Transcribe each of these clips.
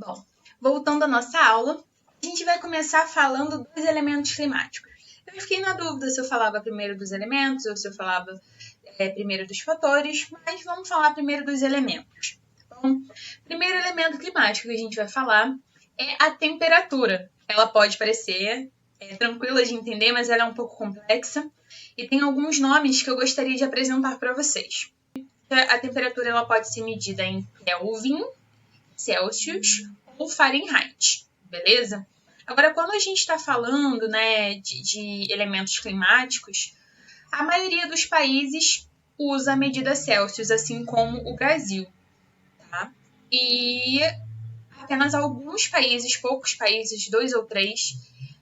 Bom, voltando à nossa aula, a gente vai começar falando dos elementos climáticos. Eu fiquei na dúvida se eu falava primeiro dos elementos ou se eu falava primeiro dos fatores, mas vamos falar primeiro dos elementos. Bom, primeiro elemento climático que a gente vai falar é a temperatura. Ela pode parecer tranquila de entender, mas ela é um pouco complexa e tem alguns nomes que eu gostaria de apresentar para vocês. A temperatura ela pode ser medida em Kelvin, Celsius ou Fahrenheit, beleza? Agora, quando a gente está falando de elementos climáticos, a maioria dos países usa a medida Celsius, assim como o Brasil, tá? E apenas alguns países, poucos países, 2 ou 3,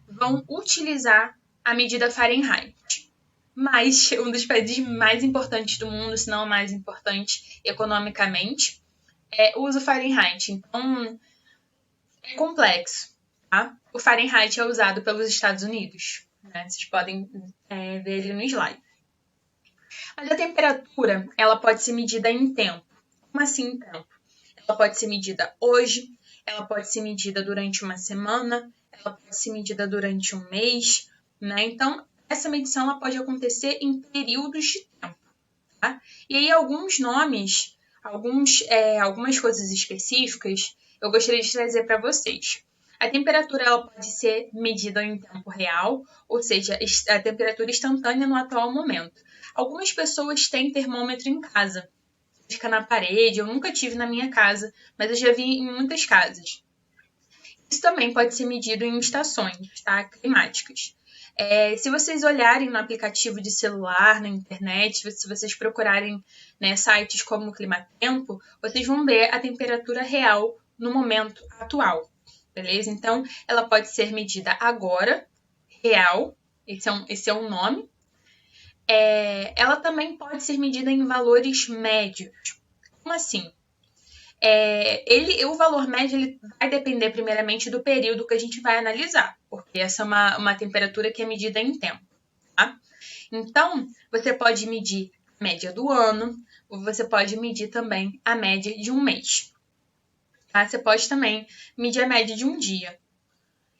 vão utilizar a medida Fahrenheit. Mas um dos países mais importantes do mundo, se não o mais importante economicamente, usa o Fahrenheit. Então, é complexo, tá? O Fahrenheit é usado pelos Estados Unidos, né? Vocês podem ver ele no slide. Mas a temperatura, ela pode ser medida em tempo. Como assim em tempo? Ela pode ser medida hoje, ela pode ser medida durante uma semana, ela pode ser medida durante um mês, né? Então, essa medição ela pode acontecer em períodos de tempo, tá? E aí, alguns nomes, algumas coisas específicas, eu gostaria de trazer para vocês. A temperatura ela pode ser medida em tempo real, ou seja, a temperatura instantânea no atual momento. Algumas pessoas têm termômetro em casa, fica na parede, eu nunca tive na minha casa, mas eu já vi em muitas casas. Isso também pode ser medido em estações, tá? Climáticas. Se vocês olharem no aplicativo de celular, na internet, se vocês procurarem sites como o Climatempo, vocês vão ver a temperatura real no momento atual, beleza? Então, ela pode ser medida agora, real, esse é um nome. Ela também pode ser medida em valores médios. Como assim? O valor médio ele vai depender primeiramente do período que a gente vai analisar, porque essa é uma temperatura que é medida em tempo, tá? Então, você pode medir a média do ano, ou você pode medir também a média de um mês, tá? Você pode também medir a média de um dia.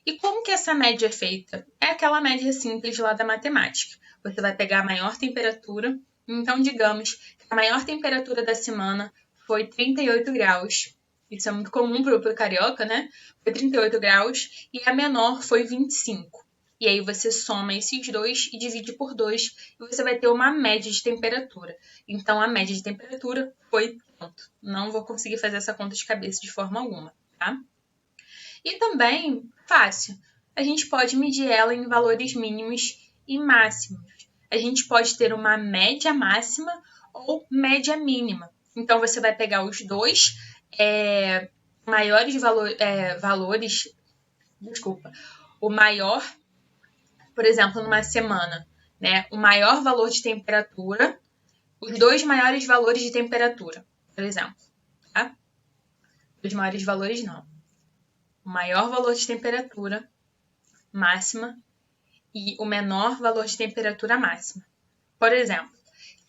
E como que essa média é feita? É aquela média simples lá da matemática. Você vai pegar a maior temperatura, então digamos que a maior temperatura da semana foi 38 graus. Isso é muito comum para o carioca, né? Foi 38 graus e a menor foi 25. E aí você soma esses dois e divide por 2 e você vai ter uma média de temperatura. Então, a média de temperatura foi tanto. Não vou conseguir fazer essa conta de cabeça de forma alguma, tá? E também, fácil, a gente pode medir ela em valores mínimos e máximos. A gente pode ter uma média máxima ou média mínima. Então, você vai pegar os dois maiores valores. Desculpa. O maior, por exemplo, numa semana, né? O maior valor de temperatura, os dois maiores valores de temperatura, por exemplo. Tá? Os maiores valores não. O maior valor de temperatura máxima e o menor valor de temperatura máxima. Por exemplo,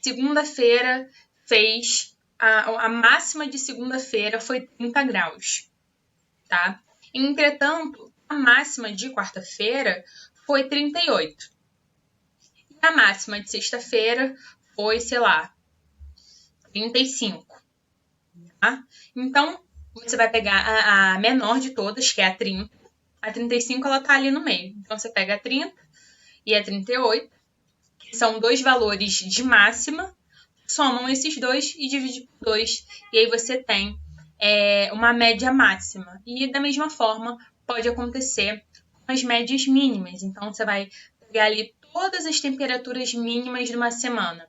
segunda-feira fez a máxima de segunda-feira foi 30 graus, tá? Entretanto, a máxima de quarta-feira foi 38. E a máxima de sexta-feira foi, 35. Tá? Então, você vai pegar a menor de todas, que é a 30. A 35, ela tá ali no meio. Então, você pega a 30 e a 38, que são dois valores de máxima, somam esses dois e divide por 2, e aí você tem uma média máxima. E da mesma forma, pode acontecer com as médias mínimas. Então, você vai pegar ali todas as temperaturas mínimas de uma semana.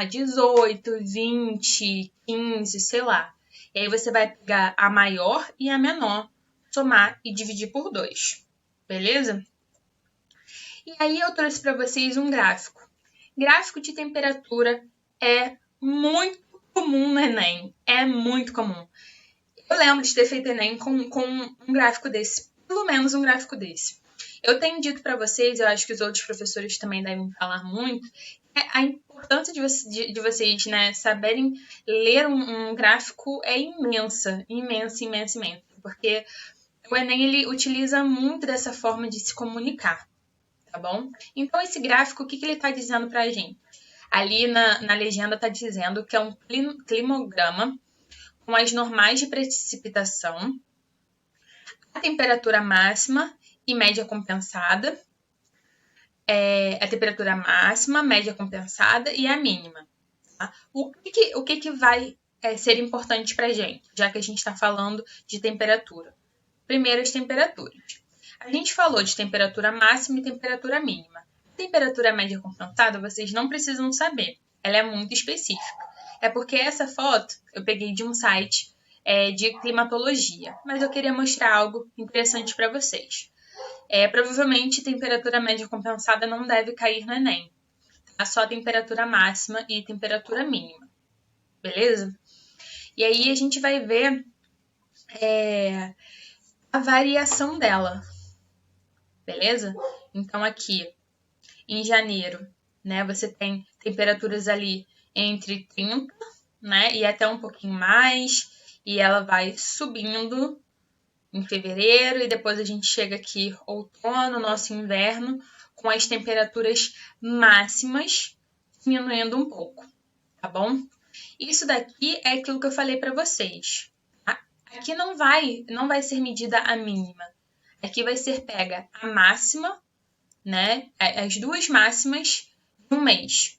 18, 20, 15, sei lá. E aí você vai pegar a maior e a menor, somar e dividir por 2. Beleza? E aí eu trouxe para vocês um gráfico. Gráfico de temperatura é muito comum no Enem. É muito comum. Eu lembro de ter feito Enem com um gráfico desse. Pelo menos um gráfico desse. Eu tenho dito para vocês, eu acho que os outros professores também devem falar muito, a importância de vocês saberem ler um gráfico é imensa. porque o Enem ele utiliza muito dessa forma de se comunicar, tá bom? Então, esse gráfico, o que ele está dizendo para a gente? Ali na legenda está dizendo que é um climograma com as normais de precipitação, a temperatura máxima e média compensada, a temperatura máxima, média compensada e a mínima. Tá? O que vai ser importante para a gente, já que a gente está falando de temperatura? Primeiro, as temperaturas. A gente falou de temperatura máxima e temperatura mínima. A temperatura média compensada vocês não precisam saber, ela é muito específica. É porque essa foto eu peguei de um site de climatologia, mas eu queria mostrar algo interessante para vocês. Provavelmente, temperatura média compensada não deve cair no Enem. Tá? Só temperatura máxima e temperatura mínima. Beleza? E aí a gente vai ver a variação dela. Beleza? Então, aqui, em janeiro, né, você tem temperaturas ali entre 30, né, e até um pouquinho mais, e ela vai subindo em fevereiro, e depois a gente chega aqui outono, nosso inverno, com as temperaturas máximas diminuindo um pouco, tá bom? Isso daqui é aquilo que eu falei para vocês. Tá? Aqui não vai ser medida a mínima. Aqui vai ser pega a máxima, né? As duas máximas de um mês.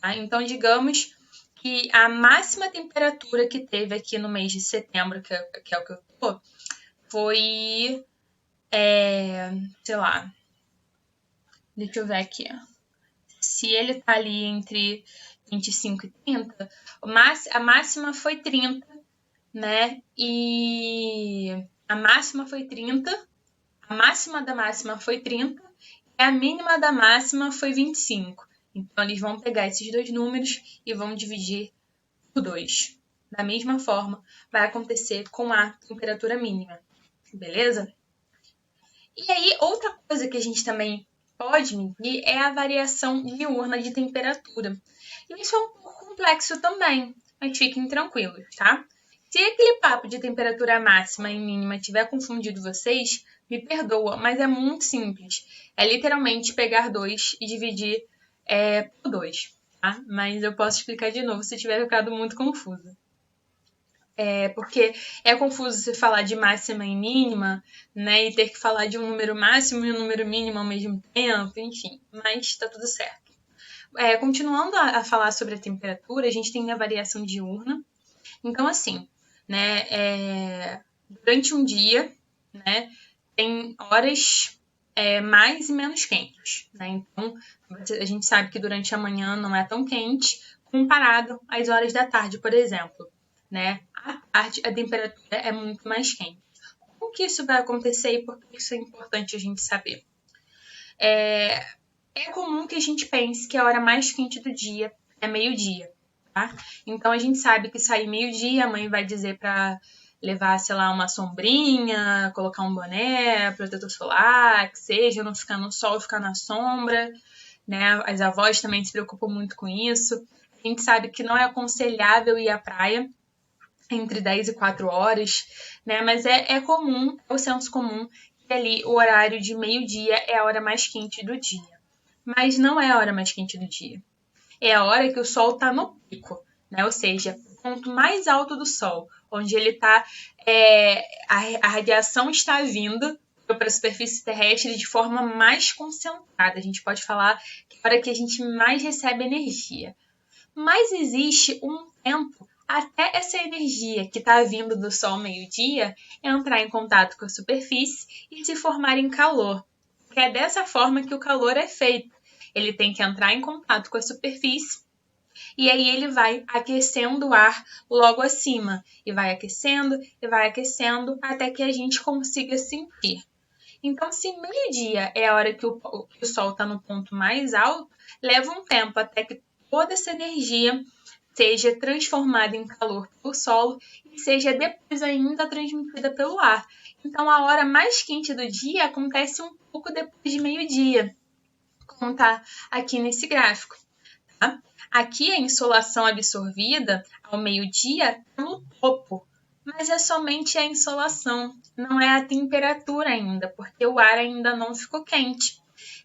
Tá? Então, digamos que a máxima temperatura que teve aqui no mês de setembro, que é o que eu tô, foi, sei lá, deixa eu ver aqui. Se ele tá ali entre 25 e 30, a máxima foi 30, né? E a máxima foi 30, a máxima da máxima foi 30 e a mínima da máxima foi 25. Então, eles vão pegar esses dois números e vão dividir por 2. Da mesma forma, vai acontecer com a temperatura mínima. Beleza? E aí, outra coisa que a gente também pode medir é a variação diurna de temperatura. E isso é um pouco complexo também, mas fiquem tranquilos, tá? Se aquele papo de temperatura máxima e mínima tiver confundido vocês, me perdoa, mas é muito simples. É literalmente pegar 2 e dividir por 2, tá? Mas eu posso explicar de novo se tiver ficado muito confuso. Porque é confuso você falar de máxima e mínima, né? E ter que falar de um número máximo e um número mínimo ao mesmo tempo, enfim. Mas tá tudo certo. Continuando a falar sobre a temperatura, a gente tem a variação diurna. Então, assim, né? Durante um dia, né? Tem horas mais e menos quentes, né? Então, a gente sabe que durante a manhã não é tão quente comparado às horas da tarde, por exemplo, né? À tarde, a temperatura é muito mais quente. Como que isso vai acontecer e por que isso é importante a gente saber? É comum que a gente pense que a hora mais quente do dia é meio-dia, tá? Então, a gente sabe que sair meio-dia, a mãe vai dizer para levar, sei lá, uma sombrinha, colocar um boné, protetor solar, que seja, não ficar no sol, ficar na sombra, né? As avós também se preocupam muito com isso. A gente sabe que não é aconselhável ir à praia entre 10 e 4 horas, né? Mas é comum, é o senso comum, que ali o horário de meio-dia é a hora mais quente do dia. Mas não é a hora mais quente do dia. É a hora que o sol está no pico, né? Ou seja, o ponto mais alto do sol, onde ele está, a radiação está vindo para a superfície terrestre de forma mais concentrada. A gente pode falar que é a hora que a gente mais recebe energia. Mas existe um tempo até essa energia que está vindo do sol meio-dia entrar em contato com a superfície e se formar em calor. Que é dessa forma que o calor é feito. Ele tem que entrar em contato com a superfície e aí ele vai aquecendo o ar logo acima. E vai aquecendo até que a gente consiga sentir. Então, se meio-dia é a hora que o sol está no ponto mais alto, leva um tempo até que toda essa energia seja transformada em calor pelo solo e seja depois ainda transmitida pelo ar. Então, a hora mais quente do dia acontece um pouco depois de meio-dia, como está aqui nesse gráfico. Tá? Aqui a insolação absorvida ao meio-dia está no topo, mas é somente a insolação, não é a temperatura ainda, porque o ar ainda não ficou quente.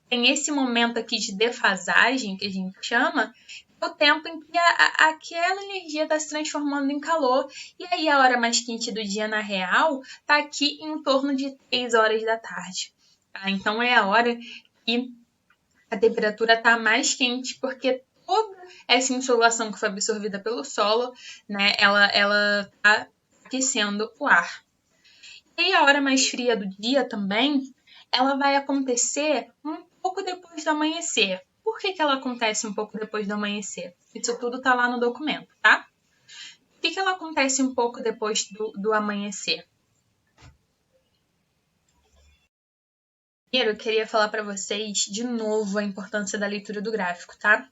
Tem esse momento aqui de defasagem, que a gente chama, o tempo em que aquela energia está se transformando em calor. E aí a hora mais quente do dia, na real, está aqui em torno de 3 horas da tarde. Tá? Então é a hora que a temperatura está mais quente, porque toda essa insolação que foi absorvida pelo solo, né, ela está aquecendo o ar. E a hora mais fria do dia também, ela vai acontecer um pouco depois do amanhecer. Por que ela acontece um pouco depois do amanhecer? Isso tudo está lá no documento, tá? Por que ela acontece um pouco depois do amanhecer? Primeiro, eu queria falar para vocês de novo a importância da leitura do gráfico, tá?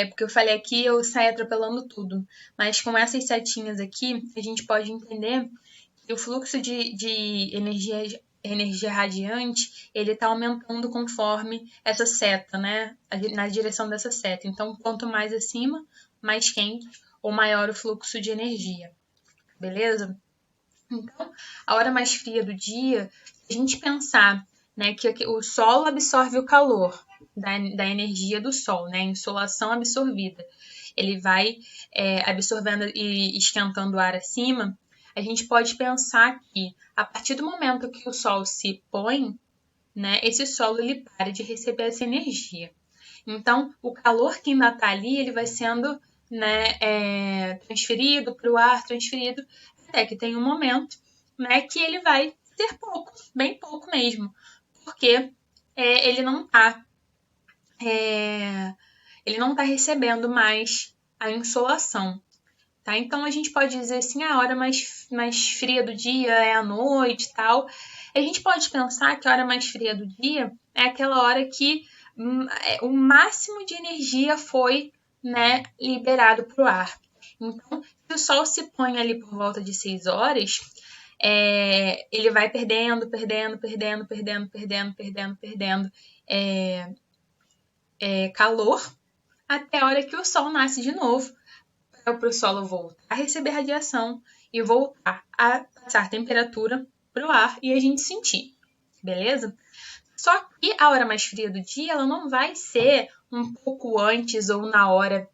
Porque eu falei aqui, eu saí atropelando tudo. Mas com essas setinhas aqui, a gente pode entender que o fluxo de energia radiante, ele está aumentando conforme essa seta, né? Na direção dessa seta. Então, quanto mais acima, mais quente ou maior o fluxo de energia. Beleza? Então, a hora mais fria do dia, se a gente pensar, né, que o Sol absorve o calor da energia do Sol, né, insolação absorvida, ele vai absorvendo e esquentando o ar acima, a gente pode pensar que, a partir do momento que o Sol se põe, né, esse solo ele para de receber essa energia. Então, o calor que ainda está ali, ele vai sendo, né, transferido para o ar, transferido, até que tem um momento, né, que ele vai ser pouco, bem pouco mesmo, porque ele não está recebendo mais a insolação. Tá? Então, a gente pode dizer assim, a hora mais fria do dia é a noite e tal. A gente pode pensar que a hora mais fria do dia é aquela hora que o máximo de energia foi, né, liberado para o ar. Então, se o Sol se põe ali por volta de 6 horas, ele vai perdendo calor até a hora que o Sol nasce de novo, para o solo voltar a receber radiação e voltar a passar temperatura para o ar e a gente sentir, beleza? Só que a hora mais fria do dia, ela não vai ser um pouco antes ou na hora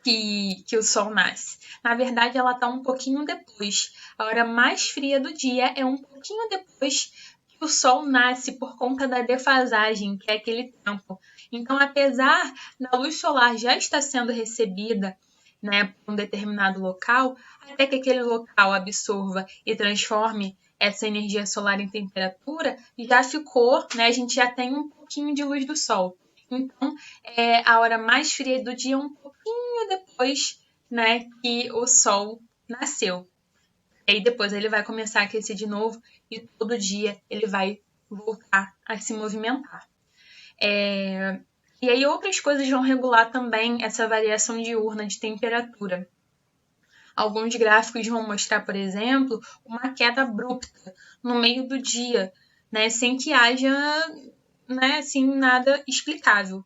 que o sol nasce. Na verdade, ela está um pouquinho depois. A hora mais fria do dia é um pouquinho depois que o sol nasce por conta da defasagem, que é aquele tempo. Então, apesar da luz solar já estar sendo recebida, né, por um determinado local, até que aquele local absorva e transforme essa energia solar em temperatura, já ficou, né, a gente já tem um pouquinho de luz do sol. Então, a hora mais fria do dia é um pouquinho depois, né, que o sol nasceu. E aí depois ele vai começar a aquecer de novo e todo dia ele vai voltar a se movimentar. E aí outras coisas vão regular também essa variação diurna de temperatura. Alguns gráficos vão mostrar, por exemplo, uma queda abrupta no meio do dia, né, sem que haja, né, assim, nada explicável.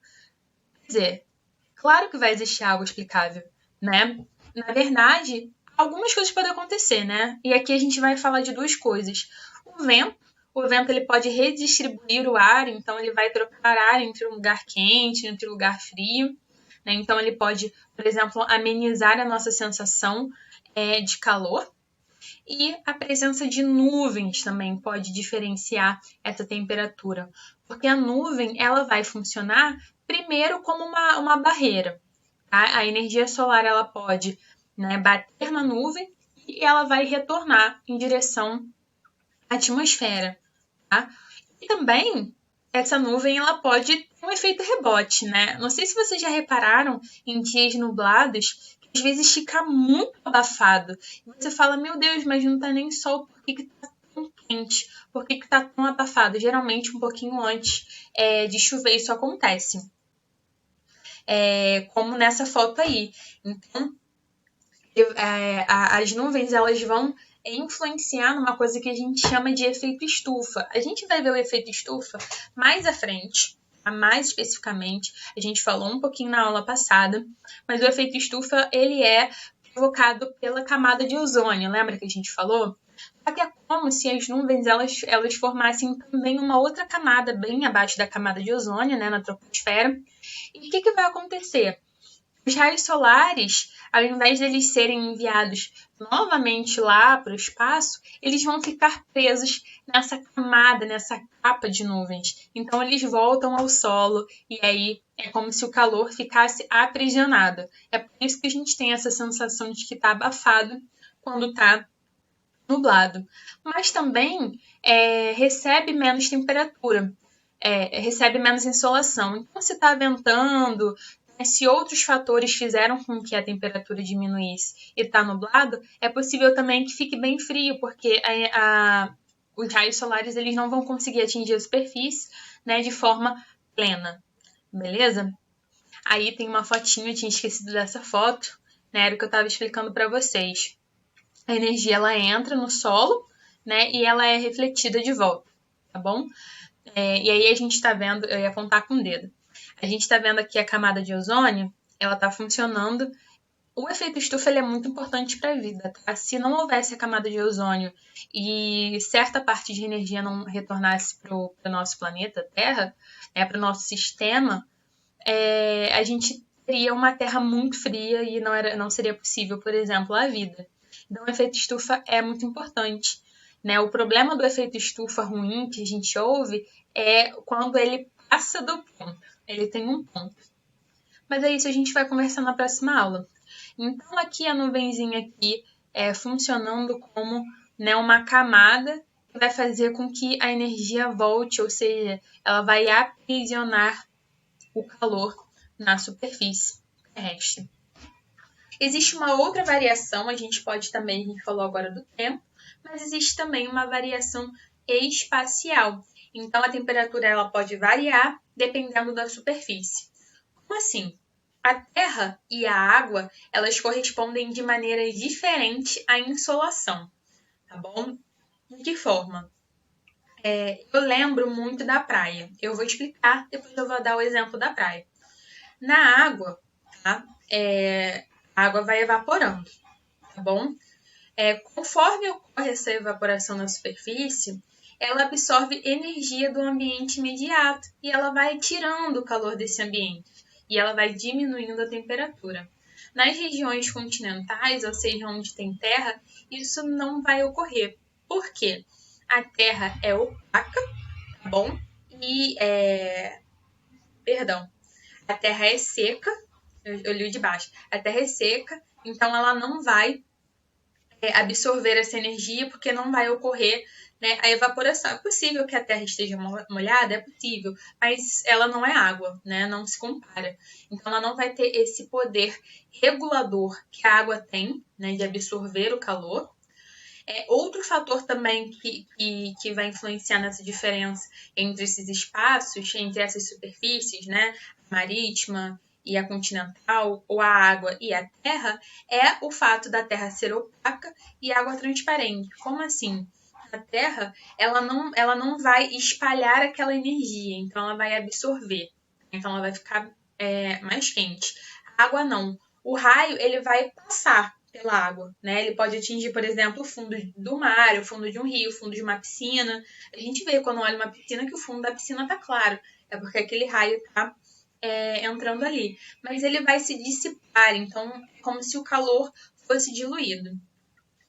Quer dizer, claro que vai existir algo explicável, né? Na verdade, algumas coisas podem acontecer, né? E aqui a gente vai falar de duas coisas. O vento ele pode redistribuir o ar, então ele vai trocar ar entre um lugar quente, entre um lugar frio, né? Então ele pode, por exemplo, amenizar a nossa sensação de calor. E a presença de nuvens também pode diferenciar essa temperatura, porque a nuvem ela vai funcionar primeiro como uma barreira. Tá? A energia solar ela pode, né, bater na nuvem e ela vai retornar em direção à atmosfera. Tá? E também essa nuvem ela pode ter um efeito rebote, né? Não sei se vocês já repararam em dias nublados que às vezes fica muito abafado. E você fala, meu Deus, mas não tá nem sol, por que tá tão quente? Por que tá tão abafado? Geralmente um pouquinho antes de chover isso acontece. Como nessa foto aí. Então, as nuvens elas vão influenciar numa coisa que a gente chama de efeito estufa. A gente vai ver o efeito estufa mais à frente, mais especificamente. A gente falou um pouquinho na aula passada, mas o efeito estufa ele é provocado pela camada de ozônio. Lembra que a gente falou? Só que é como se as nuvens elas formassem também uma outra camada bem abaixo da camada de ozônio, né, na troposfera. E o que vai acontecer? Os raios solares, ao invés de eles serem enviados novamente lá para o espaço, eles vão ficar presos nessa camada, nessa capa de nuvens. Então, eles voltam ao solo e aí é como se o calor ficasse aprisionado. É por isso que a gente tem essa sensação de que está abafado quando está nublado. Mas também recebe menos temperatura, recebe menos insolação. Então, se está ventando, se outros fatores fizeram com que a temperatura diminuísse e está nublado, é possível também que fique bem frio, porque os raios solares eles não vão conseguir atingir a superfície, né, de forma plena. Beleza? Aí tem uma fotinha, eu tinha esquecido dessa foto, né, era o que eu estava explicando para vocês. A energia ela entra no solo, né, e ela é refletida de volta, tá bom? E aí a gente está vendo, eu ia apontar com o dedo. A gente está vendo aqui a camada de ozônio, ela está funcionando. O efeito estufa ele é muito importante para a vida, tá? Se não houvesse a camada de ozônio e certa parte de energia não retornasse para o nosso planeta Terra, para o nosso sistema, a gente teria uma Terra muito fria e não seria possível, por exemplo, a vida. Então, o efeito estufa é muito importante, né? O problema do efeito estufa ruim que a gente ouve é quando ele passa do ponto. Ele tem um ponto. Mas é isso, a gente vai conversar na próxima aula. Então, aqui a nuvenzinha aqui funcionando como, né, uma camada que vai fazer com que a energia volte, ou seja, ela vai aprisionar o calor na superfície terrestre. Existe uma outra variação, a gente falou agora do tempo, mas existe também uma variação espacial. Então, a temperatura ela pode variar dependendo da superfície. Como assim? A Terra e a água, elas correspondem de maneira diferente à insolação, tá bom? De que forma? Eu lembro muito da praia. Eu vou explicar, depois eu vou dar o exemplo da praia. Na água, tá? A água vai evaporando, tá bom? Conforme ocorre essa evaporação na superfície, ela absorve energia do ambiente imediato e ela vai tirando o calor desse ambiente e ela vai diminuindo a temperatura. Nas regiões continentais, ou seja, onde tem terra, isso não vai ocorrer. Por quê? A terra é opaca, tá bom? E, a terra é seca, eu li de baixo, a terra é seca, então ela não vai absorver essa energia, porque não vai ocorrer, né, a evaporação. É possível que a terra esteja molhada, é possível, mas ela não é água, né, não se compara. Então ela não vai ter esse poder regulador que a água tem, né, de absorver o calor. Outro fator também que vai influenciar nessa diferença entre esses espaços, entre essas superfícies, né, a marítima e a continental, ou a água e a terra, é o fato da terra ser opaca e água transparente. Como assim? A terra, ela não vai espalhar aquela energia, então ela vai absorver. Então ela vai ficar mais quente. A água não. O raio, ele vai passar pela água, né? Ele pode atingir, por exemplo, o fundo do mar, o fundo de um rio, o fundo de uma piscina. A gente vê quando olha uma piscina que o fundo da piscina tá claro. É porque aquele raio tá entrando ali. Mas ele vai se dissipar, então é como se o calor fosse diluído.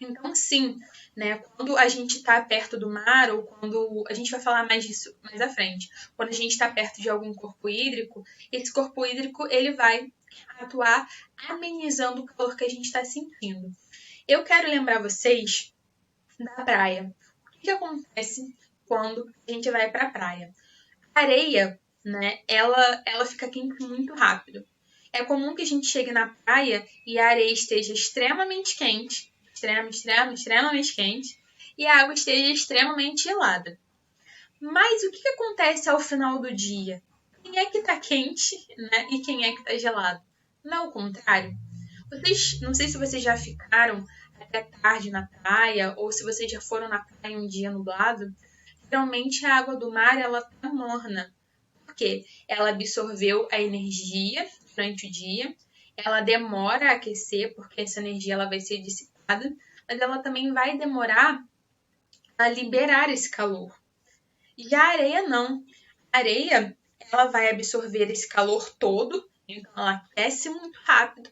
Então, sim, né, quando a gente está perto do mar, ou quando a gente vai falar mais disso mais à frente, quando a gente está perto de algum corpo hídrico, esse corpo hídrico ele vai atuar amenizando o calor que a gente está sentindo. Eu quero lembrar vocês da praia. O que acontece quando a gente vai para a praia? A areia, né, ela fica quente muito rápido. É comum que a gente chegue na praia e a areia esteja extremamente quente, extremamente quente, e a água esteja extremamente gelada. Mas o que acontece ao final do dia? Quem é que está quente, né, e quem é que está gelado? Não é o contrário? Não sei se vocês já ficaram até tarde na praia, ou se vocês já foram na praia um dia nublado. Geralmente a água do mar ela tá morna, porque ela absorveu a energia durante o dia, ela demora a aquecer, porque essa energia ela vai ser dissipada, mas ela também vai demorar a liberar esse calor. Já a areia não. A areia, ela vai absorver esse calor todo, então ela aquece muito rápido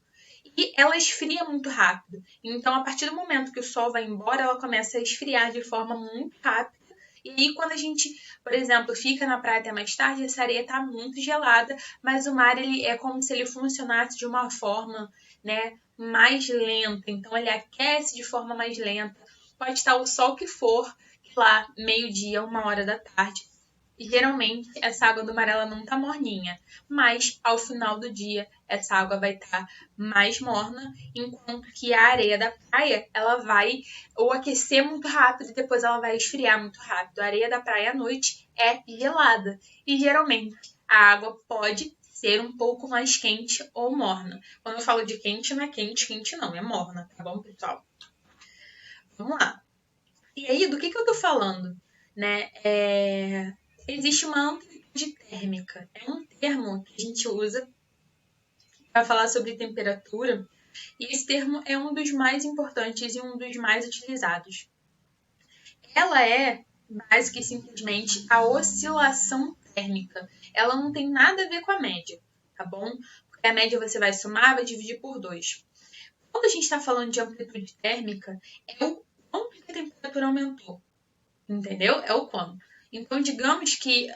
e ela esfria muito rápido. Então, a partir do momento que o sol vai embora, ela começa a esfriar de forma muito rápida. E aí, quando a gente, por exemplo, fica na praia até mais tarde, essa areia está muito gelada, mas o mar ele é como se ele funcionasse de uma forma, né, mais lenta. Então, ele aquece de forma mais lenta. Pode estar o sol que for, lá, meio-dia, 1 hora da tarde. E, geralmente, essa água do mar ela não tá morninha, mas ao final do dia essa água vai estar mais morna, enquanto que a areia da praia ela vai ou aquecer muito rápido e depois ela vai esfriar muito rápido. A areia da praia à noite é gelada e geralmente a água pode ser um pouco mais quente ou morna. Quando eu falo de quente, não é quente, quente não, é morna, tá bom, pessoal? Vamos lá. E aí, do que eu tô falando? Né? Existe uma amplitude térmica. É um termo que a gente usa para falar sobre temperatura, e esse termo é um dos mais importantes e um dos mais utilizados. Ela é, básica e simplesmente, a oscilação térmica. Ela não tem nada a ver com a média, tá bom? Porque a média você vai somar, vai dividir por 2. Quando a gente está falando de amplitude térmica, é o quanto que a temperatura aumentou, entendeu? É o quanto. Então, digamos que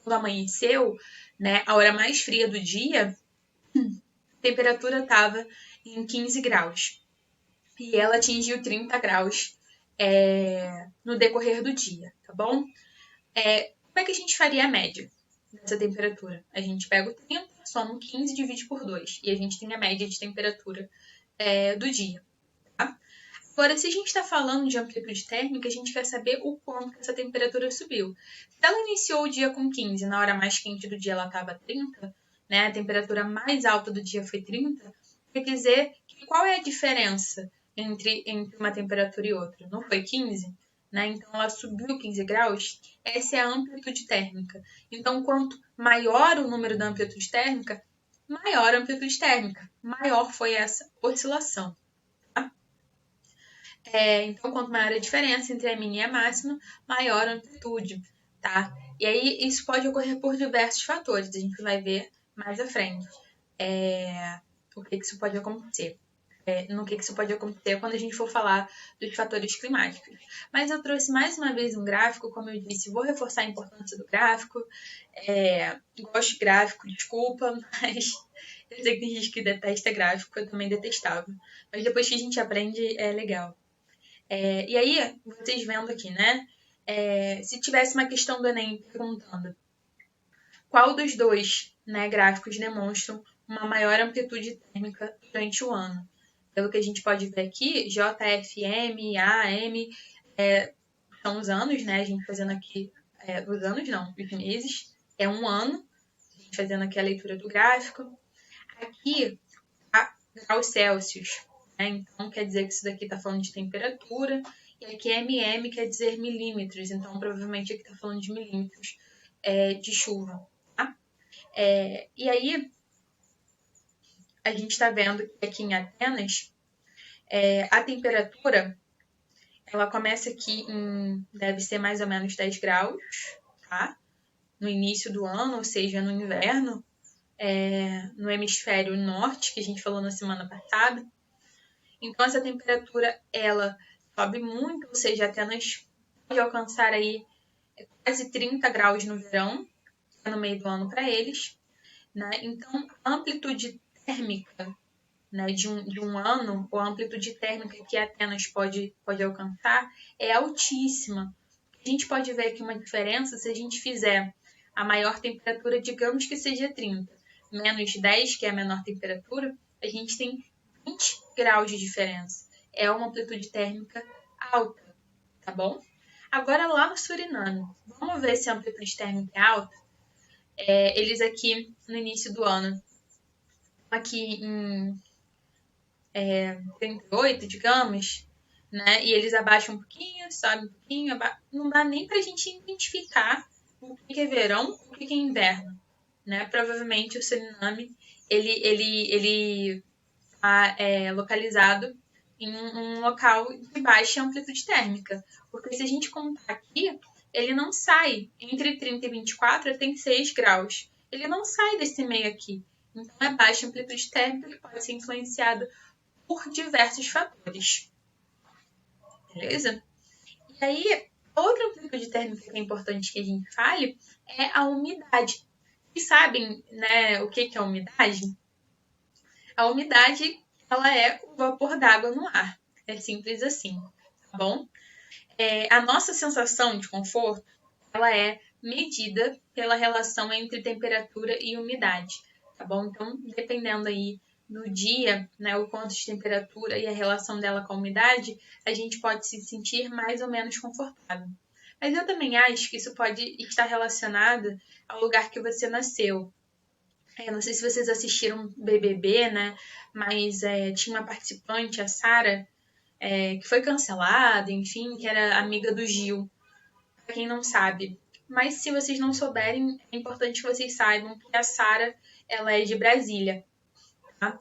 quando amanheceu, né, a hora mais fria do dia, a temperatura estava em 15 graus. E ela atingiu 30 graus no decorrer do dia, tá bom? Como é que a gente faria a média dessa temperatura? A gente pega o 30, soma o 15 e divide por 2. E a gente tem a média de temperatura do dia. Tá? Agora, se a gente está falando de amplitude térmica, a gente quer saber o quanto que essa temperatura subiu. Se ela iniciou o dia com 15, na hora mais quente do dia ela estava 30, né, a temperatura mais alta do dia foi 30, quer dizer que qual é a diferença entre uma temperatura e outra? Não foi 15? Né? Então, ela subiu 15 graus. Essa é a amplitude térmica. Então, quanto maior o número da amplitude térmica, maior a amplitude térmica. Maior foi essa oscilação. Então, quanto maior a diferença entre a mínima e a máxima, maior a amplitude, tá? E aí, isso pode ocorrer por diversos fatores, a gente vai ver mais à frente o que isso pode acontecer. No que isso pode acontecer quando a gente for falar dos fatores climáticos. Mas eu trouxe mais uma vez um gráfico, como eu disse, vou reforçar a importância do gráfico. Gosto de gráfico, desculpa, mas eu sei que tem gente que detesta gráfico, eu também detestava. Mas depois que a gente aprende, é legal. E aí, vocês vendo aqui, né? Se tivesse uma questão do Enem perguntando qual dos dois, né, gráficos demonstram uma maior amplitude térmica durante o ano. Pelo que a gente pode ver aqui, JFM, AM, são os anos, né? A gente fazendo aqui, os anos não, os meses, é um ano, a gente fazendo aqui a leitura do gráfico. Aqui, graus Celsius, né? Então, quer dizer que isso daqui está falando de temperatura, e aqui MM quer dizer milímetros, então provavelmente aqui está falando de milímetros de chuva. Tá? E aí, a gente está vendo que aqui em Atenas, a temperatura, ela começa aqui deve ser mais ou menos 10 graus, tá? No início do ano, ou seja, no inverno, no hemisfério norte, que a gente falou na semana passada. Então, essa temperatura, ela sobe muito, ou seja, Atenas pode alcançar aí quase 30 graus no verão, que é no meio do ano para eles. Né? Então, a amplitude térmica, né, de um ano, ou a amplitude térmica que Atenas pode alcançar, é altíssima. A gente pode ver aqui uma diferença se a gente fizer a maior temperatura, digamos que seja 30, menos 10, que é a menor temperatura, a gente tem 20 graus de diferença. É uma amplitude térmica alta, tá bom? Agora, lá no Suriname, vamos ver se a amplitude térmica é alta? Eles aqui, no início do ano, aqui em 38, digamos, né? E eles abaixam um pouquinho, sobem um pouquinho, não dá nem pra gente identificar o que é verão, o que é inverno, né? Provavelmente o Suriname ele está localizado em um local de baixa amplitude térmica. Porque se a gente contar aqui, ele não sai. Entre 30 e 24, ele tem 6 graus. Ele não sai desse meio aqui. Então, é baixa amplitude térmica que pode ser influenciado por diversos fatores. Beleza? E aí, outra amplitude térmica que é importante que a gente fale é a umidade. Vocês sabem, né, o que é a umidade? A umidade, ela é o vapor d'água no ar. É simples assim, tá bom? A nossa sensação de conforto, ela é medida pela relação entre temperatura e umidade, tá bom? Então, dependendo aí no dia, né, o quanto de temperatura e a relação dela com a umidade, a gente pode se sentir mais ou menos confortável. Mas eu também acho que isso pode estar relacionado ao lugar que você nasceu. Não sei se vocês assistiram BBB, né? Mas tinha uma participante, a Sara, que foi cancelada, enfim, que era amiga do Gil. Pra quem não sabe. Mas se vocês não souberem, é importante que vocês saibam que a Sara, ela é de Brasília, tá?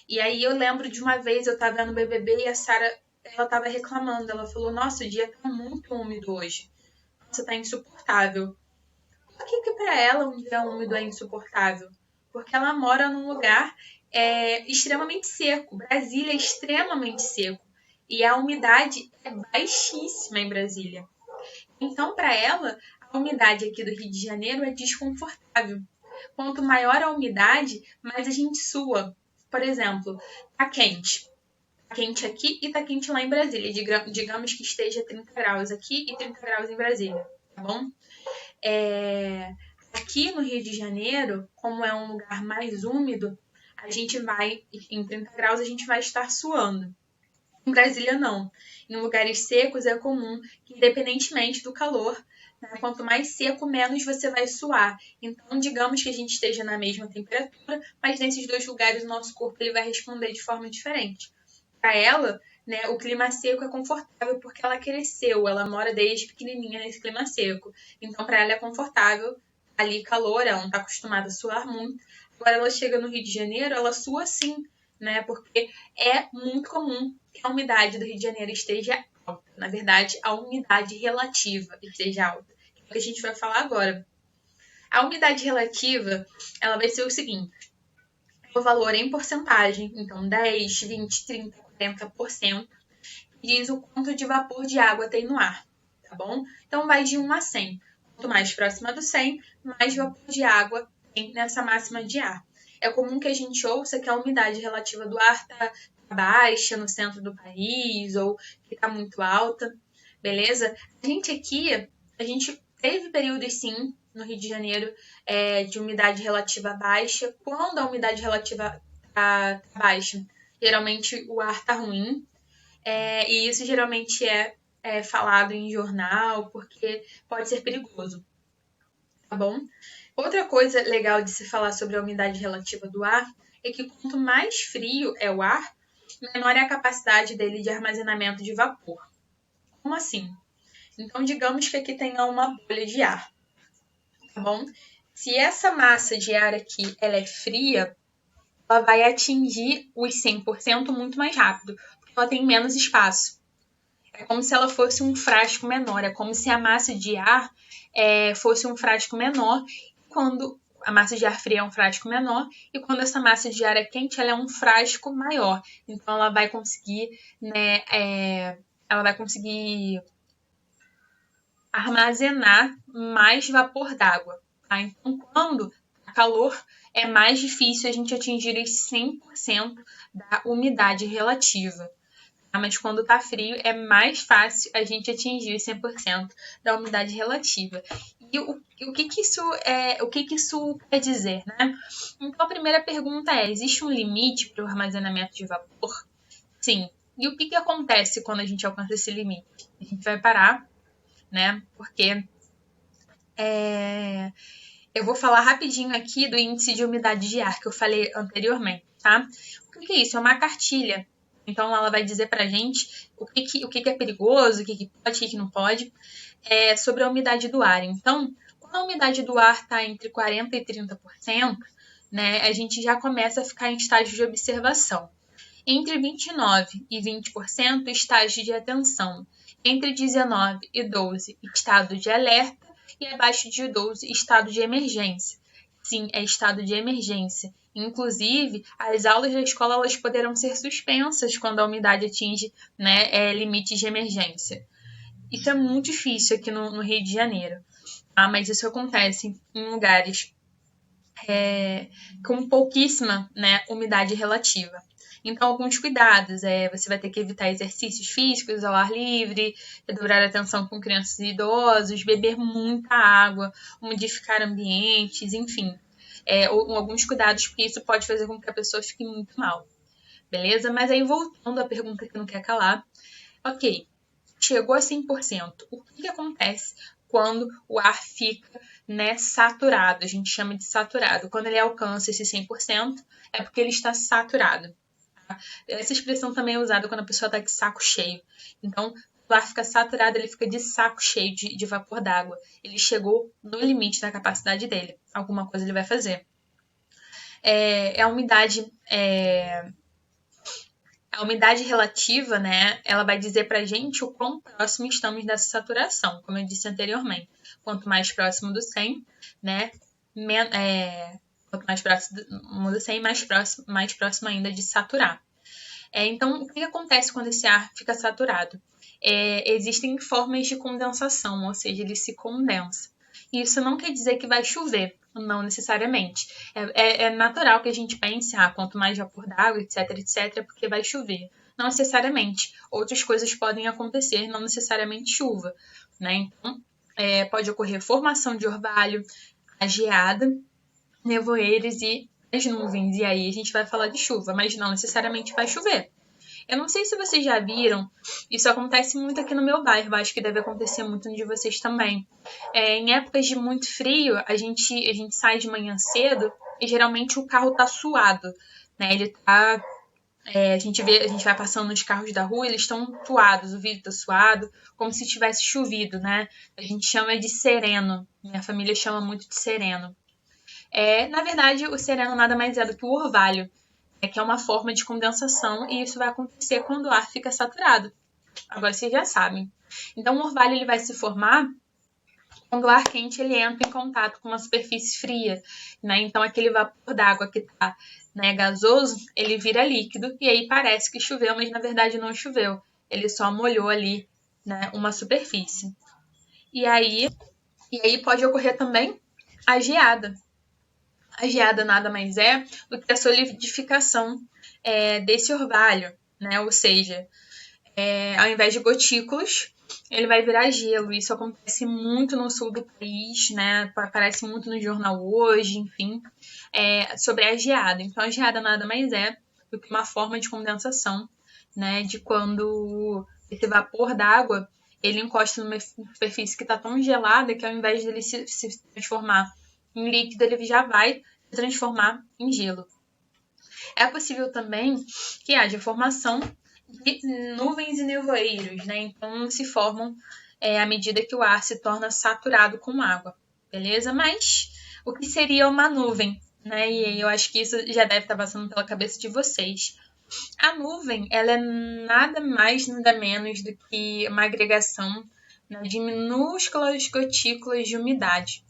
E aí eu lembro de uma vez, eu tava no BBB e a Sara, ela tava reclamando. Ela falou, nossa, o dia tá muito úmido hoje. Nossa, tá insuportável. Por que pra ela um dia úmido é insuportável? Porque ela mora num lugar extremamente seco. Brasília é extremamente seco. E a umidade é baixíssima em Brasília. Então, para ela, a umidade aqui do Rio de Janeiro é desconfortável. Quanto maior a umidade, mais a gente sua. Por exemplo, tá quente. Tá quente aqui e tá quente lá em Brasília. Digamos que esteja 30 graus aqui e 30 graus em Brasília, tá bom? Aqui no Rio de Janeiro, como é um lugar mais úmido, a gente vai, em 30 graus, a gente vai estar suando. Em Brasília, não. Em lugares secos é comum que, independentemente do calor, né, quanto mais seco, menos você vai suar. Então, digamos que a gente esteja na mesma temperatura, mas nesses dois lugares o nosso corpo ele vai responder de forma diferente. Para ela, né, o clima seco é confortável porque ela cresceu, ela mora desde pequenininha nesse clima seco. Então, para ela é confortável, ali calor, ela não está acostumada a suar muito. Agora ela chega no Rio de Janeiro, ela sua sim, né? Porque é muito comum que a umidade do Rio de Janeiro esteja alta. Na verdade, a umidade relativa esteja alta. É o que a gente vai falar agora. A umidade relativa, ela vai ser o seguinte: o valor em porcentagem, então 10, 20, 30, 40%, diz o quanto de vapor de água tem no ar, tá bom? Então vai de 1 a 100. Quanto mais próxima do 100, mais vapor de água tem nessa máxima de ar. É comum que a gente ouça que a umidade relativa do ar está baixa no centro do país ou que está muito alta, beleza? A gente teve períodos sim no Rio de Janeiro de umidade relativa baixa. Quando a umidade relativa está baixa, geralmente o ar está ruim. E isso geralmente é falado em jornal, porque pode ser perigoso, tá bom? Outra coisa legal de se falar sobre a umidade relativa do ar é que quanto mais frio é o ar, menor é a capacidade dele de armazenamento de vapor. Como assim? Então, digamos que aqui tenha uma bolha de ar, tá bom? Se essa massa de ar aqui ela é fria, ela vai atingir os 100% muito mais rápido, porque ela tem menos espaço. É como se ela fosse um frasco menor, é como se a massa de ar fosse um frasco menor, quando a massa de ar fria é um frasco menor, e quando essa massa de ar é quente, ela é um frasco maior. Então, ela vai conseguir, né, armazenar mais vapor d'água. Tá? Então, quando há calor, é mais difícil a gente atingir os 100% da umidade relativa. Mas quando está frio é mais fácil a gente atingir 100% da umidade relativa. E o que isso quer dizer, né? Então a primeira pergunta é: existe um limite para o armazenamento de vapor? Sim. E o que acontece quando a gente alcança esse limite? A gente vai parar, né? Porque eu vou falar rapidinho aqui do índice de umidade de ar que eu falei anteriormente, tá? O que é isso? É uma cartilha. Então, ela vai dizer pra gente o que é perigoso, o que pode, o que não pode, sobre a umidade do ar. Então, quando a umidade do ar está entre 40% e 30%, né, a gente já começa a ficar em estágio de observação. Entre 29% e 20%, estágio de atenção. Entre 19 e 12, estado de alerta. E abaixo de 12, estado de emergência. Sim, é estado de emergência. Inclusive, as aulas da escola elas poderão ser suspensas quando a umidade atinge, né, limites de emergência. Isso é muito difícil aqui no Rio de Janeiro, tá? Mas isso acontece em lugares com pouquíssima, né, umidade relativa. Então, alguns cuidados. Você vai ter que evitar exercícios físicos ao ar livre, redobrar a atenção com crianças e idosos, beber muita água, umidificar ambientes, enfim. Alguns cuidados, porque isso pode fazer com que a pessoa fique muito mal. Beleza? Mas aí, voltando à pergunta que não quer calar. Ok, chegou a 100%. O que acontece quando o ar fica, né, saturado? A gente chama de saturado. Quando ele alcança esse 100%, é porque ele está saturado. Tá? Essa expressão também é usada quando a pessoa está de saco cheio. Então, o ar fica saturado, ele fica de saco cheio de vapor d'água. Ele chegou no limite da capacidade dele. Alguma coisa ele vai fazer. A umidade relativa, né, ela vai dizer pra gente o quão próximo estamos dessa saturação, como eu disse anteriormente. Quanto mais próximo do 100, né, quanto mais próximo do 100, mais próximo ainda de saturar. Então, o que acontece quando esse ar fica saturado? Existem formas de condensação, ou seja, ele se condensa. Isso não quer dizer que vai chover, não necessariamente. É natural que a gente pense, quanto mais vapor d'água, etc, porque vai chover. Não necessariamente. Outras coisas podem acontecer, não necessariamente chuva, né? Então, pode ocorrer formação de orvalho, a geada, nevoeiros e as nuvens. E aí a gente vai falar de chuva, mas não necessariamente vai chover. Eu não sei se vocês já viram, isso acontece muito aqui no meu bairro, acho que deve acontecer muito no de vocês também. Em épocas de muito frio, a gente sai de manhã cedo e geralmente o carro tá suado, né? Ele tá. A gente vai passando nos carros da rua, eles estão suados, o vidro tá suado, como se tivesse chovido, né? A gente chama de sereno, minha família chama muito de sereno. Na verdade, o sereno nada mais é do que o orvalho, que é uma forma de condensação, e isso vai acontecer quando o ar fica saturado. Agora vocês já sabem. Então, o orvalho ele vai se formar quando o ar quente ele entra em contato com uma superfície fria, né? Então, aquele vapor d'água que está, né, gasoso, ele vira líquido, e aí parece que choveu, mas na verdade não choveu. Ele só molhou ali, né, uma superfície. E aí pode ocorrer também a geada. A geada nada mais é do que a solidificação desse orvalho, né? Ou seja, ao invés de gotículas, ele vai virar gelo. Isso acontece muito no sul do país, né? Aparece muito no jornal hoje, enfim, sobre a geada. Então, a geada nada mais é do que uma forma de condensação, né? De quando esse vapor d'água ele encosta numa superfície que está tão gelada que ao invés dele se transformar em líquido, ele já vai se transformar em gelo. É possível também que haja formação de nuvens e nevoeiros, né? Então, se formam à medida que o ar se torna saturado com água, beleza? Mas o que seria uma nuvem, né? E eu acho que isso já deve estar passando pela cabeça de vocês. A nuvem, ela é nada mais, nada menos do que uma agregação, né, de minúsculas gotículas de umidade.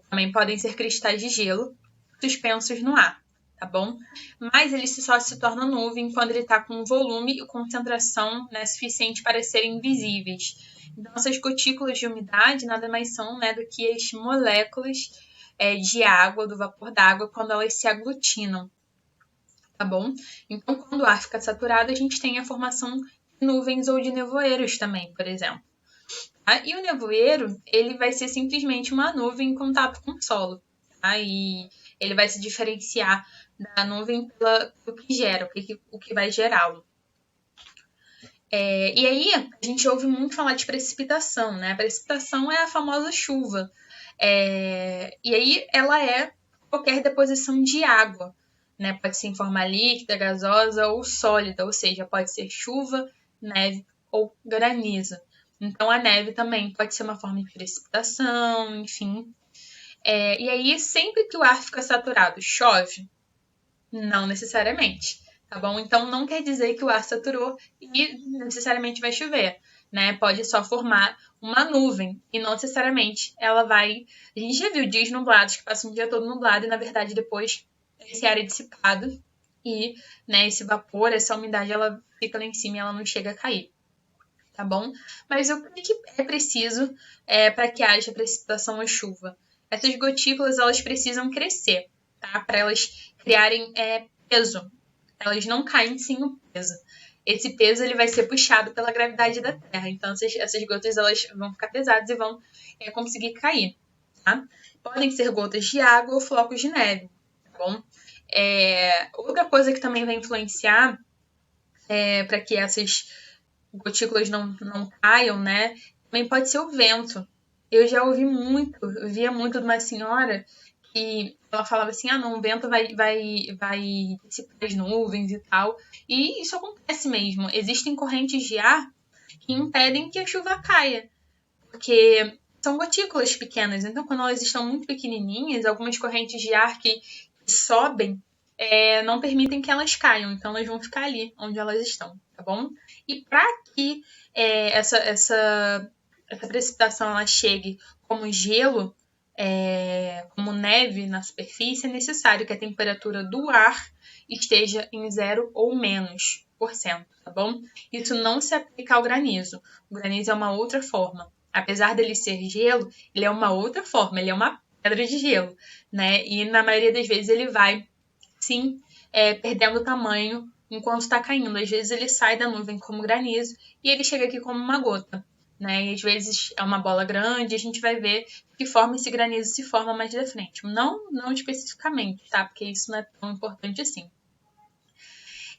Também podem ser cristais de gelo suspensos no ar, tá bom? Mas ele só se torna nuvem quando ele está com volume e concentração, né, suficiente para serem visíveis. Então, essas gotículas de umidade nada mais são, né, do que as moléculas de água, do vapor d'água, quando elas se aglutinam, tá bom? Então, quando o ar fica saturado, a gente tem a formação de nuvens ou de nevoeiros também, por exemplo. E o nevoeiro, ele vai ser simplesmente uma nuvem em contato com o solo. Tá? E ele vai se diferenciar da nuvem pelo que gera, o que vai gerá-lo. E aí, a gente ouve muito falar de precipitação, né? A precipitação é a famosa chuva. E aí, ela é qualquer deposição de água, né? Pode ser em forma líquida, gasosa ou sólida, ou seja, pode ser chuva, neve ou granizo. Então, a neve também pode ser uma forma de precipitação, enfim. E aí, sempre que o ar fica saturado, chove? Não necessariamente, tá bom? Então, não quer dizer que o ar saturou e necessariamente vai chover, né? Pode só formar uma nuvem e não necessariamente ela vai... A gente já viu dias nublados que passam o dia todo nublado e, na verdade, depois esse ar é dissipado e, né, esse vapor, essa umidade, ela fica lá em cima e ela não chega a cair, tá bom? Mas o que é preciso para que haja precipitação ou chuva? Essas gotículas, elas precisam crescer, tá? Para elas criarem peso. Elas não caem sem o peso. Esse peso ele vai ser puxado pela gravidade da Terra. Então, essas gotas elas vão ficar pesadas e vão conseguir cair, tá? Podem ser gotas de água ou flocos de neve, tá bom? Outra coisa que também vai influenciar para que essas gotículas não caiam, né? Também pode ser o vento. Eu já ouvi muito, eu via muito de uma senhora que ela falava assim, não, o vento vai dissipar as nuvens e tal. E isso acontece mesmo. Existem correntes de ar que impedem que a chuva caia, porque são gotículas pequenas. Então, quando elas estão muito pequenininhas, algumas correntes de ar que sobem não permitem que elas caiam. Então, elas vão ficar ali onde elas estão, tá bom? E para que essa precipitação ela chegue como gelo, como neve na superfície, é necessário que a temperatura do ar esteja em 0 ou menos por cento, tá bom? Isso não se aplica ao granizo. O granizo é uma outra forma. Apesar dele ser gelo, ele é uma outra forma, ele é uma pedra de gelo, né? E na maioria das vezes ele vai, sim, perdendo tamanho enquanto está caindo. Às vezes ele sai da nuvem como granizo e ele chega aqui como uma gota, né? E às vezes é uma bola grande, a gente vai ver que forma esse granizo se forma mais da frente. Não especificamente, tá? Porque isso não é tão importante assim.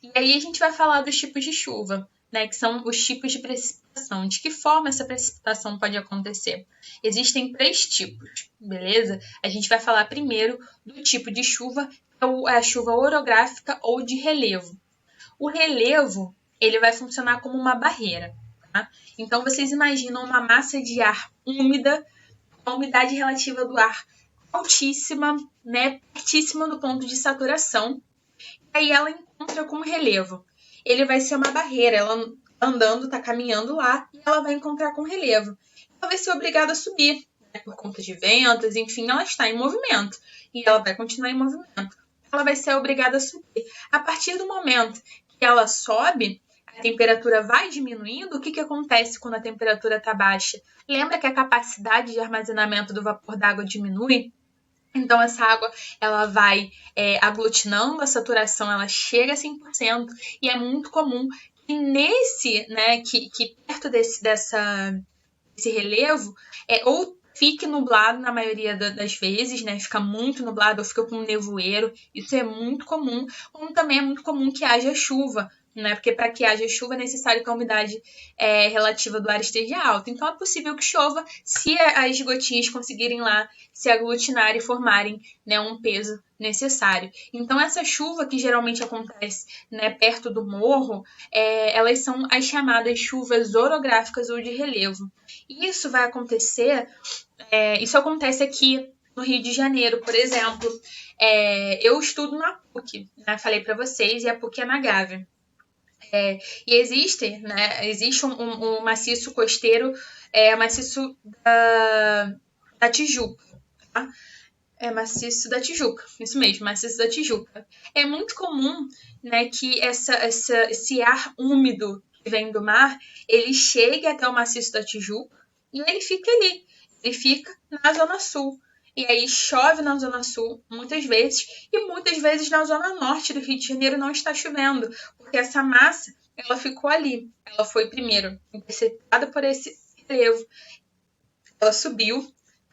E aí a gente vai falar dos tipos de chuva, né? Que são os tipos de precipitação. De que forma essa precipitação pode acontecer? Existem 3 tipos, beleza? A gente vai falar primeiro do tipo de chuva, que é a chuva orográfica ou de relevo. O relevo, ele vai funcionar como uma barreira, tá? Então, vocês imaginam uma massa de ar úmida, a umidade relativa do ar altíssima, né? Pertíssima do ponto de saturação. E aí ela encontra com o relevo. Ele vai ser uma barreira, ela andando, tá caminhando lá, e ela vai encontrar com o relevo. Ela vai ser obrigada a subir, né? Por conta de ventos, enfim, ela está em movimento. E ela vai continuar em movimento. Ela vai ser obrigada a subir. A partir do momento que ela sobe, a temperatura vai diminuindo. O que acontece quando a temperatura está baixa? Lembra que a capacidade de armazenamento do vapor d'água diminui? Então, essa água ela vai aglutinando, a saturação ela chega a 100%, e é muito comum que que perto desse relevo, ou fique nublado na maioria das vezes, né? Fica muito nublado ou fica com um nevoeiro. Isso é muito comum. Como também é muito comum que haja chuva, né? Porque para que haja chuva é necessário que a umidade relativa do ar esteja alta. Então é possível que chova se as gotinhas conseguirem lá se aglutinar e formarem, né, um peso necessário. Então essa chuva que geralmente acontece, né, perto do morro, elas são as chamadas chuvas orográficas ou de relevo. E isso vai acontecer, isso acontece aqui no Rio de Janeiro, por exemplo. Eu estudo na PUC, né? Falei para vocês, e a PUC é na Gávea. E existe um maciço costeiro, maciço da Tijuca, tá? Maciço da Tijuca, isso mesmo, maciço da Tijuca. É muito comum, né, que esse ar úmido que vem do mar, ele chegue até o maciço da Tijuca e ele fica ali, ele fica na Zona Sul. E aí chove na Zona Sul muitas vezes, e muitas vezes na Zona Norte do Rio de Janeiro não está chovendo, porque essa massa ela ficou ali. Ela foi primeiro interceptada por esse relevo, ela subiu,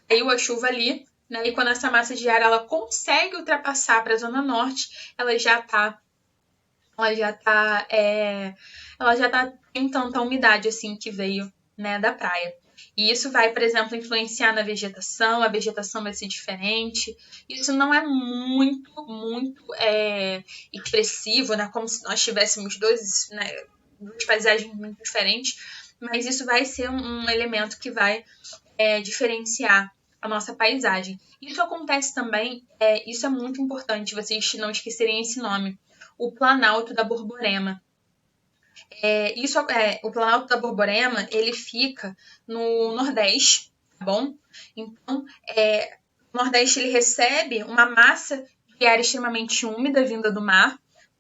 caiu a chuva ali, né? E quando essa massa de ar ela consegue ultrapassar para a Zona Norte, ela já tá em tanta umidade assim que veio, né, da praia. E isso vai, por exemplo, influenciar na vegetação, a vegetação vai ser diferente. Isso não é muito expressivo, né? Como se nós tivéssemos duas paisagens muito diferentes, mas isso vai ser um elemento que vai diferenciar a nossa paisagem. Isso acontece também, isso é muito importante, vocês não esquecerem esse nome, o Planalto da Borborema. O Planalto da Borborema, ele fica no Nordeste, tá bom? Então, o Nordeste ele recebe uma massa de ar extremamente úmida vinda do mar,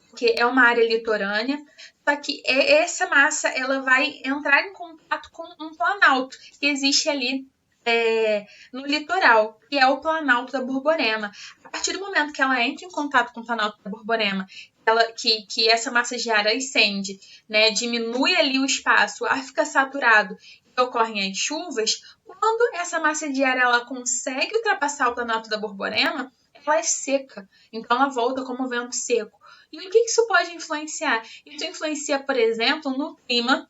porque é uma área litorânea, só que essa massa ela vai entrar em contato com um planalto que existe ali no litoral, que é o Planalto da Borborema. A partir do momento que ela entra em contato com o Planalto da Borborema, que essa massa de ar ascende, né, diminui ali o espaço, o ar fica saturado e ocorrem as chuvas, quando essa massa de ar ela consegue ultrapassar o Planalto da Borborema, ela é seca, então ela volta como vento seco. E o que isso pode influenciar? Isso influencia, por exemplo, no clima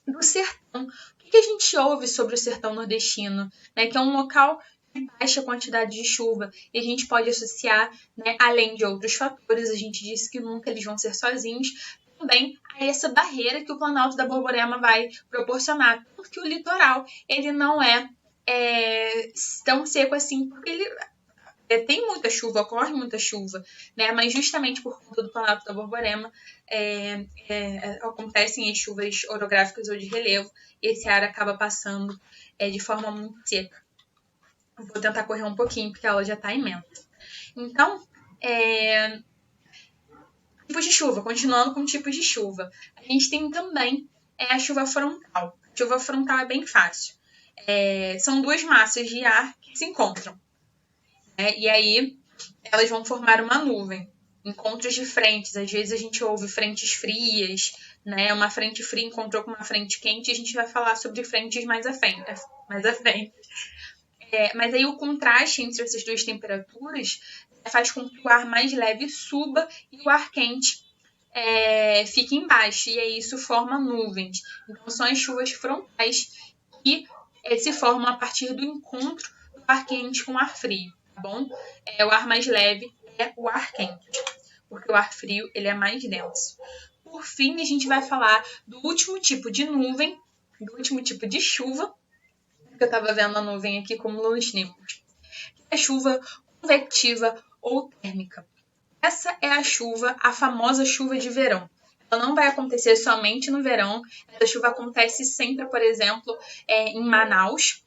do sertão. O que a gente ouve sobre o sertão nordestino? Né? Que é um local de baixa quantidade de chuva. E a gente pode associar, né, além de outros fatores, a gente disse que nunca eles vão ser sozinhos, também a essa barreira que o Planalto da Borborema vai proporcionar. Porque o litoral ele não é tão seco assim, porque ele tem muita chuva, ocorre muita chuva, né? Mas justamente por conta do Planalto da Borborema acontecem as chuvas orográficas ou de relevo e esse ar acaba passando de forma muito seca. Vou tentar correr um pouquinho porque a aula já está imensa. Então, tipos de chuva, continuando com tipos de chuva. A gente tem também a chuva frontal. A chuva frontal é bem fácil. São duas massas de ar que se encontram. E aí elas vão formar uma nuvem. Encontros de frentes, às vezes a gente ouve frentes frias, né? Uma frente fria encontrou com uma frente quente, e a gente vai falar sobre frentes mais à frente. Mas aí o contraste entre essas duas temperaturas faz com que o ar mais leve suba e o ar quente fique embaixo, e aí isso forma nuvens. Então são as chuvas frontais que se formam a partir do encontro do ar quente com o ar frio. Tá bom? O ar mais leve é o ar quente, porque o ar frio ele é mais denso. Por fim, a gente vai falar do último tipo de nuvem, do último tipo de chuva, que eu estava vendo a nuvem aqui como cumulonimbus, que é a chuva convectiva ou térmica. Essa é a famosa chuva de verão. Ela não vai acontecer somente no verão, essa chuva acontece sempre, por exemplo, em Manaus,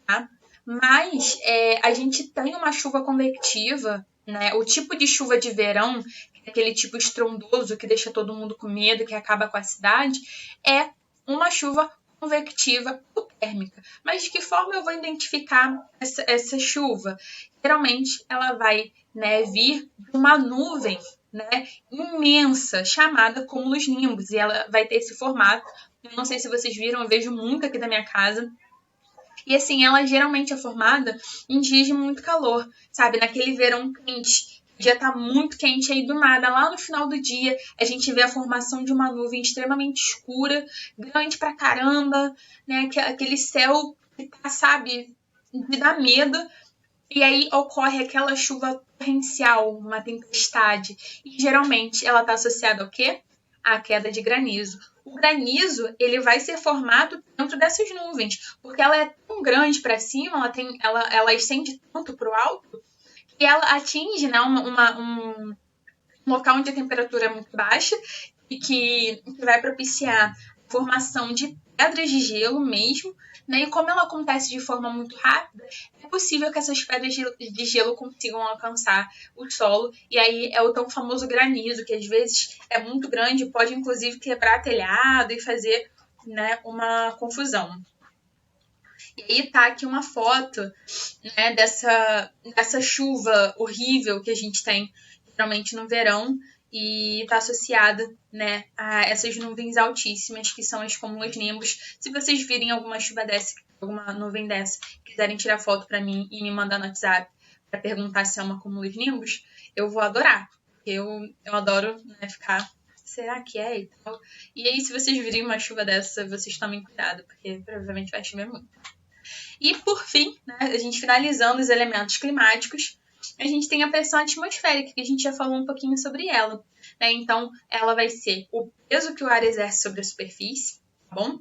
tá? Mas a gente tem uma chuva convectiva, né? O tipo de chuva de verão, aquele tipo estrondoso que deixa todo mundo com medo, que acaba com a cidade, é uma chuva convectiva ou térmica. Mas de que forma eu vou identificar essa chuva? Geralmente ela vai, né, vir de uma nuvem, né, imensa, chamada cumulonimbus, e ela vai ter esse formato. Eu não sei se vocês viram, eu vejo muito aqui da minha casa. E assim, ela geralmente é formada em dias de muito calor, sabe? Naquele verão quente, o dia tá muito quente, aí do nada, lá no final do dia, a gente vê a formação de uma nuvem extremamente escura, grande pra caramba, né? Aquele céu que tá, sabe, de dar medo. E aí ocorre aquela chuva torrencial, uma tempestade. E geralmente ela tá associada ao quê? À queda de granizo. O granizo ele vai ser formado dentro dessas nuvens, porque ela é tão grande para cima, ela ascende tanto para o alto, que ela atinge, né, um local onde a temperatura é muito baixa e que vai propiciar a formação de pedras de gelo mesmo, né? E como ela acontece de forma muito rápida, é possível que essas pedras de gelo consigam alcançar o solo, e aí é o tão famoso granizo, que às vezes é muito grande, pode inclusive quebrar telhado e fazer, né, uma confusão. E aí tá aqui uma foto, né, dessa chuva horrível que a gente tem geralmente no verão, e está associada, né, a essas nuvens altíssimas que são as cumulonimbus. Se vocês virem alguma chuva dessa, alguma nuvem dessa, quiserem tirar foto para mim e me mandar no WhatsApp para perguntar se é uma cumulonimbus, eu vou adorar, porque eu adoro, né, ficar, será que é e tal. E aí, se vocês virem uma chuva dessa, vocês tomem cuidado, porque provavelmente vai chover muito. E por fim, né, a gente finalizando os elementos climáticos, a gente tem a pressão atmosférica, que a gente já falou um pouquinho sobre ela, né? Então, ela vai ser o peso que o ar exerce sobre a superfície, tá bom?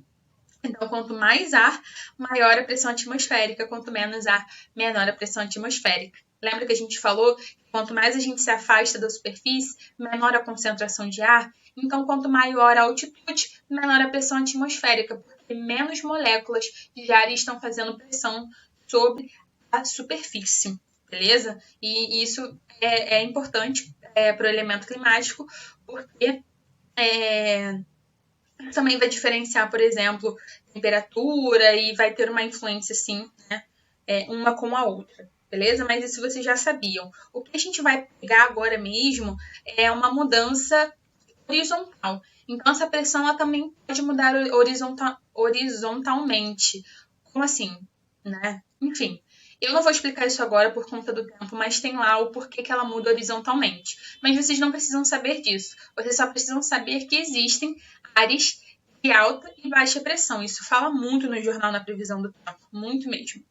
Então, quanto mais ar, maior a pressão atmosférica, quanto menos ar, menor a pressão atmosférica. Lembra que a gente falou que quanto mais a gente se afasta da superfície, menor a concentração de ar? Então, quanto maior a altitude, menor a pressão atmosférica, porque menos moléculas de ar estão fazendo pressão sobre a superfície, beleza? E isso é importante para o elemento climático, porque também vai diferenciar, por exemplo, temperatura e vai ter uma influência, sim, né, uma com a outra, beleza? Mas isso vocês já sabiam. O que a gente vai pegar agora mesmo é uma mudança horizontal. Então, essa pressão ela também pode mudar horizontalmente. Como assim? Né? Enfim, eu não vou explicar isso agora por conta do tempo, mas tem lá o porquê que ela muda horizontalmente. Mas vocês não precisam saber disso. Vocês só precisam saber que existem áreas de alta e baixa pressão. Isso fala muito no jornal Na Previsão do Tempo, muito mesmo.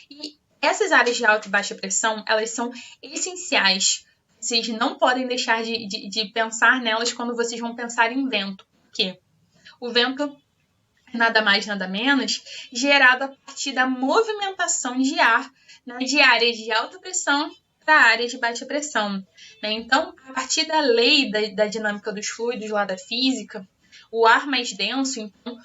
E essas áreas de alta e baixa pressão, elas são essenciais. Vocês não podem deixar de pensar nelas quando vocês vão pensar em vento. Por quê? O vento é nada mais, nada menos, gerado a partir da movimentação de ar, né, de áreas de alta pressão para áreas de baixa pressão. Né? Então, a partir da lei da dinâmica dos fluidos lá da física, o ar mais denso, então,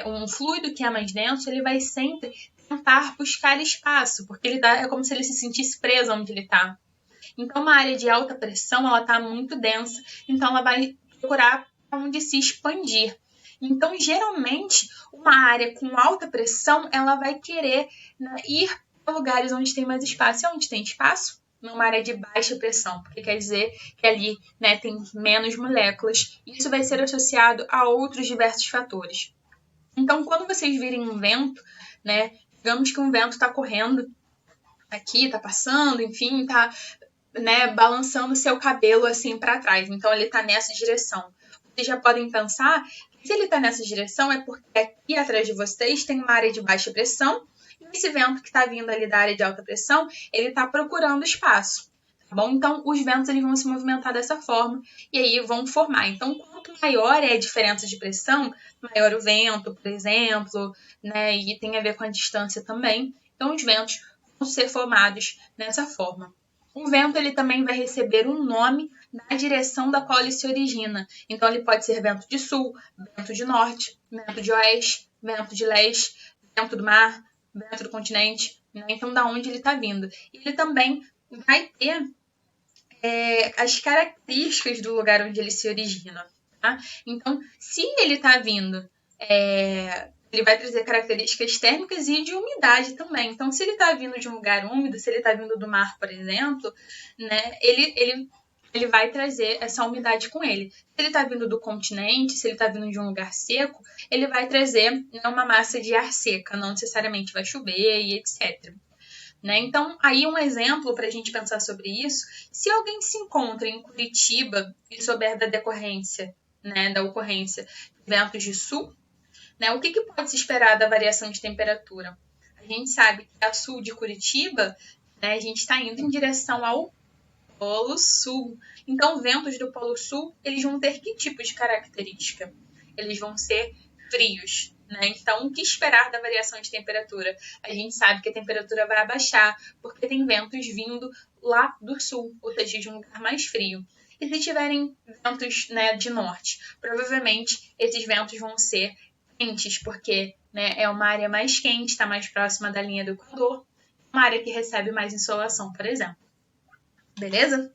um fluido que é mais denso, ele vai sempre tentar buscar espaço, porque é como se ele se sentisse preso onde ele está. Então, uma área de alta pressão, ela está muito densa, então ela vai procurar onde se expandir. Então, geralmente, uma área com alta pressão, ela vai querer, né, ir para lugares onde tem mais espaço. E onde tem espaço? Numa área de baixa pressão, porque quer dizer que ali, né, tem menos moléculas. Isso vai ser associado a outros diversos fatores. Então, quando vocês virem um vento, né, digamos que um vento está correndo aqui, está passando, enfim, está, né, balançando seu cabelo assim para trás. Então, ele está nessa direção. Vocês já podem pensar que se ele está nessa direção é porque aqui atrás de vocês tem uma área de baixa pressão e esse vento que está vindo ali da área de alta pressão, ele está procurando espaço. Tá bom? Então, os ventos eles vão se movimentar dessa forma e aí vão formar. Então, quanto maior é a diferença de pressão, maior o vento, por exemplo, né? E tem a ver com a distância também. Então, os ventos vão ser formados dessa forma. O vento ele também vai receber um nome na direção da qual ele se origina. Então, ele pode ser vento de sul, vento de norte, vento de oeste, vento de leste, vento do mar, vento do continente. Né? Então, da onde ele está vindo. E ele também vai ter as características do lugar onde ele se origina. Tá? Então, se ele está vindo, ele vai trazer características térmicas e de umidade também. Então, se ele está vindo de um lugar úmido, se ele está vindo do mar, por exemplo, né, ele vai trazer essa umidade com ele. Se ele está vindo do continente, se ele está vindo de um lugar seco, ele vai trazer, né, uma massa de ar seca, não necessariamente vai chover e etc. Né? Então, aí um exemplo para a gente pensar sobre isso, se alguém se encontra em Curitiba e souber da decorrência, né, da ocorrência de ventos de sul, né, o que pode se esperar da variação de temperatura? A gente sabe que a sul de Curitiba, né, a gente está indo em direção ao Polo Sul. Então, ventos do Polo Sul, eles vão ter que tipo de característica? Eles vão ser frios. Né? Então, o que esperar da variação de temperatura? A gente sabe que a temperatura vai abaixar, porque tem ventos vindo lá do sul, ou seja, de um lugar mais frio. E se tiverem ventos, né, de norte, provavelmente esses ventos vão ser quentes, porque, né, é uma área mais quente, está mais próxima da linha do Equador, uma área que recebe mais insolação, por exemplo. Beleza?